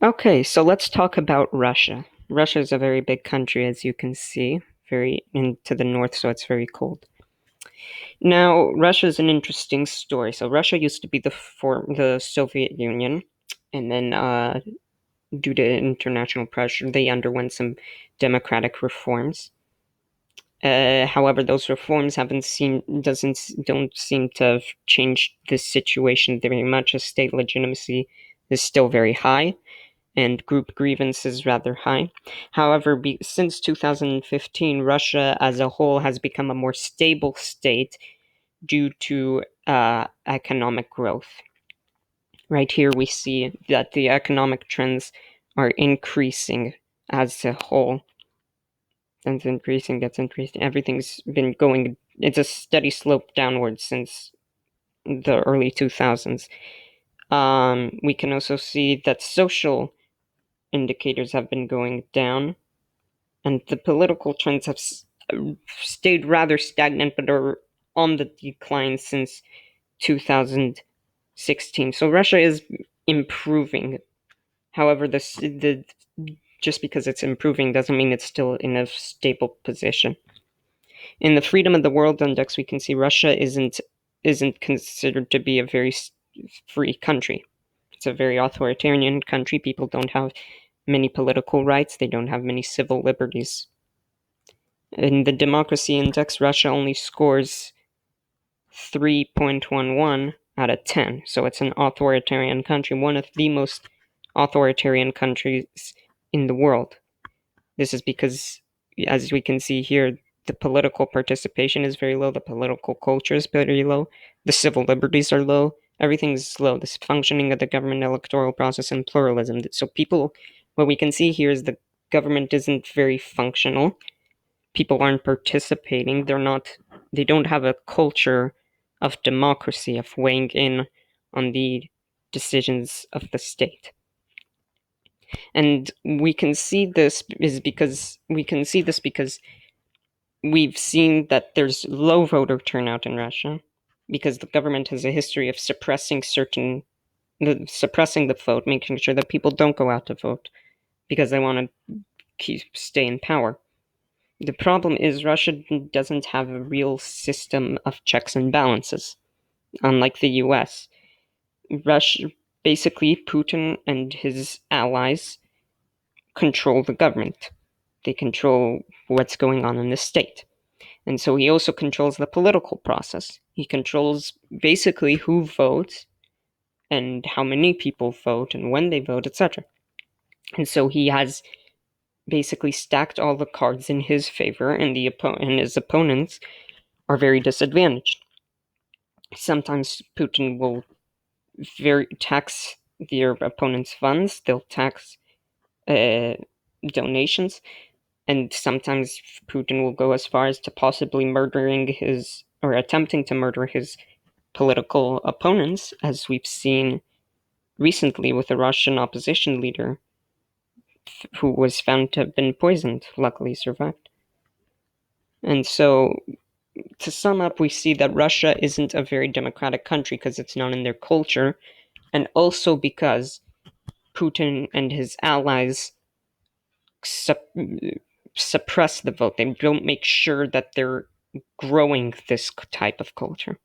Okay, so let's talk about Russia. Russia is a very big country, as you can see, very into the north, so it's very cold. Now, Russia is an interesting story. So, Russia used to be the Soviet Union, and then, due to international pressure, they underwent some democratic reforms. However, those reforms don't seem to have changed this situation very much, as state legitimacy is still very high and group grievance is rather high. However, since 2015, Russia as a whole has become a more stable state due to economic growth. Right here, we see that the economic trends are increasing as a whole. And it's increasing, that's increasing. Everything's been going, it's a steady slope downwards since the early 2000s. We can also see that social indicators have been going down, and the political trends have stayed rather stagnant but are on the decline since 2016. So Russia is improving. However, just because it's improving doesn't mean it's still in a stable position. In the Freedom of the World Index, we can see Russia isn't considered to be a very free country. It's a very authoritarian country. People don't have many political rights. They don't have many civil liberties. In the Democracy Index, Russia only scores 3.11 out of 10. So it's an authoritarian country, one of the most authoritarian countries in the world. This is because, as we can see here, the political participation is very low, the political culture is very low, the civil liberties are low, everything's low, the functioning of the government electoral process and pluralism. So what we can see here is the government isn't very functional. People aren't participating. They don't have a culture of democracy, of weighing in on the decisions of the state. And we can see this because we've seen that there's low voter turnout in Russia because the government has a history of suppressing the vote, making sure that people don't go out to vote because they want to stay in power. The problem is Russia doesn't have a real system of checks and balances, unlike the US. Russia, basically, Putin and his allies control the government. They control what's going on in the state. And so he also controls the political process. He controls basically who votes and how many people vote and when they vote, etc. And so he has basically stacked all the cards in his favor, and his opponents are very disadvantaged. Sometimes Putin will tax their opponent's funds. They'll tax donations, and sometimes Putin will go as far as to possibly attempting to murder his political opponents, as we've seen recently with a Russian opposition leader who was found to have been poisoned, luckily survived. And so, to sum up, we see that Russia isn't a very democratic country because it's not in their culture, and also because Putin and his allies suppress the vote. They don't make sure that they're growing this type of culture.